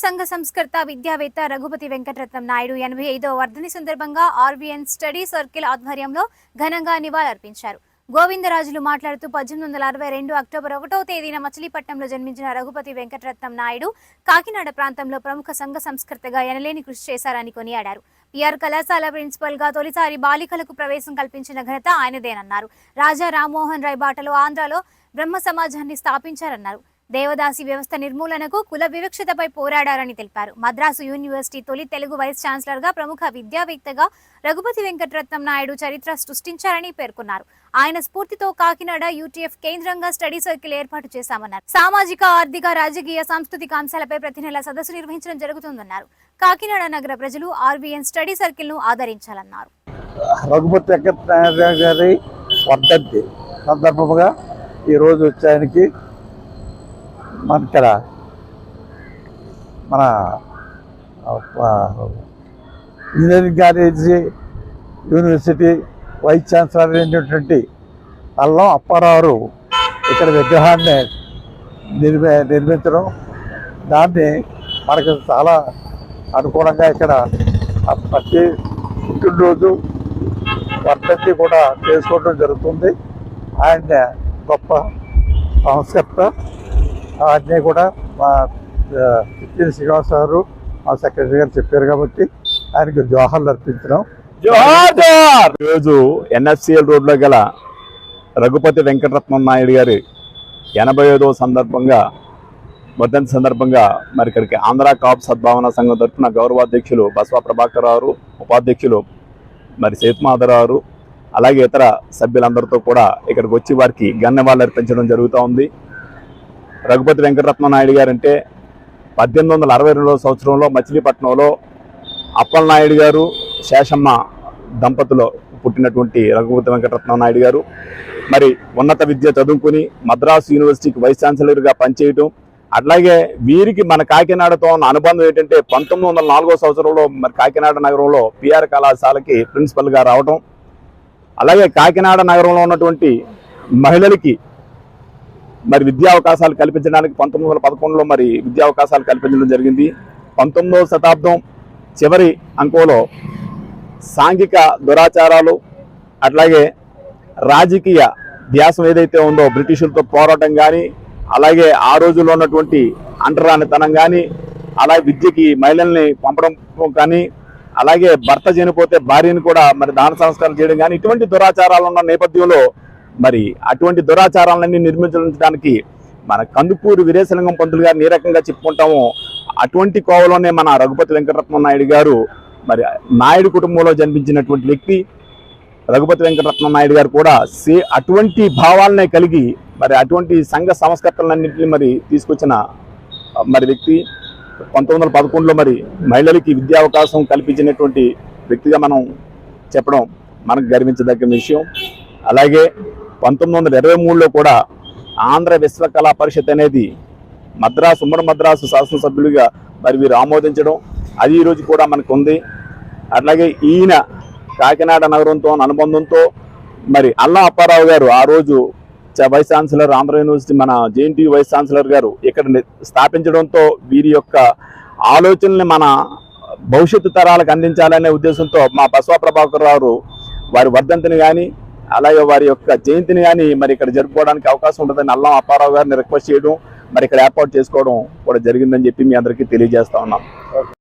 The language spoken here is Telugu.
సంఘ సంస్కర్త విద్యావేత్త రఘుపతి వెంకటరత్నం నాయుడు 85వ వర్ధని సందర్భంగా ఆర్వీఎన్ స్టడీ సర్కిల్ ఆధ్వర్యంలో ఘనంగా నివాళులర్పించారు. గోవిందరాజులు మాట్లాడుతూ 1862 అక్టోబర్ 1వ తేదీన మచిలీపట్నంలో జన్మించిన రఘుపతి వెంకటరత్నం నాయుడు కాకినాడ ప్రాంతంలో ప్రముఖ సంఘ సంస్కర్తగా ఎనలేని కృషి చేశారని కొనియాడారు. పిఆర్ కళాశాల ప్రిన్సిపల్ గా తొలిసారి బాలికలకు ప్రవేశం కల్పించిన ఘనత ఆయనదేనన్నారు. రాజా రామ్మోహన్ రాయ్ బాటలో ఆంధ్రాలో బ్రహ్మ సమాజాన్ని స్థాపించారన్నారు. దేవదాసి వ్యవస్థ నిర్మూలనకు కుల వివక్షతపై పోరాడారని తెలిపారు. మద్రాసు యూనివర్సిటీ తొలి తెలుగు వైస్ ఛాన్సలర్ గా ప్రముఖ విద్యావేత్తగా రఘుపతి వెంకటరత్నం నాయుడు చరిత్ర సృష్టించారని పేర్కొన్నారు. ఆయన స్ఫూర్తితో కాకినాడ యూటీఎఫ్ కేంద్రంగా స్టడీ సర్కిల్ ఏర్పాటు చేశామన్నారు. సామాజిక, ఆర్థిక, రాజకీయ, సాంస్కృతిక అంశాలపై ప్రతి నెల సదస్సు నిర్వహించడం జరుగుతుందన్నారు. కాకినాడ నగర ప్రజలు ఆర్వీఎన్ స్టడీ సర్కిల్ ను ఆదరించాలన్నారు. రఘుపతి వెంకటరత్నం గారి వర్ధంతి సందర్భంగా ఈ రోజు వచ్చాయనికి మన engineering college university vice chancellor అయినటువంటి అల్లం అప్పారావు ఇక్కడ విగ్రహాన్ని నిర్మించడం, దాన్ని మనకు చాలా అనుకూలంగా ఇక్కడ ప్రతి పుట్టినరోజు వర్ధంతి కూడా చేసుకోవడం జరుగుతుంది. ఆయన గొప్ప సంస్కర్త. అన్నీ కూడా మా శ్రీనివాస గారు, మా సెక్రటరీ గారు చెప్పారు కాబట్టి ఆయనకు జోహార్లు అర్పించడం. ఈరోజు ఎన్ఎఫ్సిఎల్ రోడ్లో గల రఘుపతి వెంకటరత్నం నాయుడు గారి 85వ వర్ధంతి సందర్భంగా మరి ఇక్కడికి ఆంధ్ర కాపు సద్భావన సంఘం తరఫున గౌరవాధ్యక్షులు బసవ ప్రభాకర్ రావు, ఉపాధ్యక్షులు మరి సేతుమాధవరావు, అలాగే ఇతర సభ్యులందరితో కూడా ఇక్కడికి వచ్చి వారికి ఘననివాళులు అర్పించడం జరుగుతూ ఉంది. రఘుపతి వెంకటరత్నం నాయుడు గారు అంటే 1862వ సంవత్సరంలో మచిలీపట్నంలో అప్పలనాయుడు గారు, శేషమ్మ దంపతులు పుట్టినటువంటి రఘుపతి వెంకటరత్నం నాయుడు గారు మరి ఉన్నత విద్య చదువుకుని మద్రాసు యూనివర్సిటీకి వైస్ ఛాన్సలర్గా పనిచేయటం, అట్లాగే వీరికి మన కాకినాడతో ఉన్న అనుబంధం ఏంటంటే 1904వ సంవత్సరంలో మరి కాకినాడ నగరంలో పిఆర్ కళాశాలకి ప్రిన్సిపల్గా రావటం, అలాగే కాకినాడ నగరంలో ఉన్నటువంటి మహిళలకి మరి విద్యా అవకాశాలు కల్పించడానికి 1911లో మరి విద్యా అవకాశాలు కల్పించడం జరిగింది. 19వ శతాబ్దం చివరి అంకంలో సాంఘిక దురాచారాలు అట్లాగే రాజకీయ ధ్యాసం ఏదైతే ఉందో బ్రిటిషులతో పోరాటం కానీ, అలాగే ఆ రోజుల్లో ఉన్నటువంటి అంటరానితనం కానీ, అలాగే విద్యకి మహిళల్ని పంపడం కానీ, అలాగే భర్త చనిపోతే భార్యను కూడా మరి దాన సంస్కారం చేయడం కానీ, ఇటువంటి దురాచారాలు ఉన్న నేపథ్యంలో మరి అటువంటి దురాచారాలన్నీ నిర్మించడానికి మన కందుకూరు వీరేశలింగం పంతులు గారిని ఏ రకంగా చెప్పుకుంటామో అటువంటి కోవలోనే మన రఘుపతి వెంకటరత్నం నాయుడు గారు మరి నాయుడు కుటుంబంలో జన్మించినటువంటి వ్యక్తి. రఘుపతి వెంకటరత్నం నాయుడు గారు కూడా అటువంటి భావాలనే కలిగి మరి అటువంటి సంఘ సంస్కర్తలన్నింటినీ మరి తీసుకొచ్చిన మరి వ్యక్తి. 1911లో మరి మహిళలకి విద్యావకాశం కల్పించినటువంటి వ్యక్తిగా మనం చెప్పడం మనకు గర్వించదగ్గ విషయం. అలాగే 1923లో కూడా ఆంధ్ర విశ్వకళా పరిషత్ అనేది ఉమ్మడి మద్రాసు శాసనసభ్యులుగా మరి వీరు ఆమోదించడం అది ఈరోజు కూడా మనకు ఉంది. అట్లాగే ఈయన కాకినాడ నగరంతో అనుబంధంతో మరి అల్లం అప్పారావు గారు ఆ రోజు వైస్ ఛాన్సలర్ ఆంధ్ర యూనివర్సిటీ మన జేఎన్టీయూ వైస్ ఛాన్సలర్ గారు ఇక్కడ స్థాపించడంతో వీరి యొక్క ఆలోచనల్ని మన భవిష్యత్తు తరాలకు అందించాలనే ఉద్దేశంతో మా బసవ ప్రభాకర్ రావు వారి వర్ధంతిని కానీ అలాగే వారి యొక్క జయంతిని కానీ మరి ఇక్కడ జరుపుకోవడానికి అవకాశం ఉంటుందని అల్లం అప్పారావు గారిని రిక్వెస్ట్ చేయడం, మరి ఇక్కడ ఏర్పాటు చేసుకోవడం కూడా జరిగిందని చెప్పి మీ అందరికీ తెలియజేస్తా ఉన్నాం.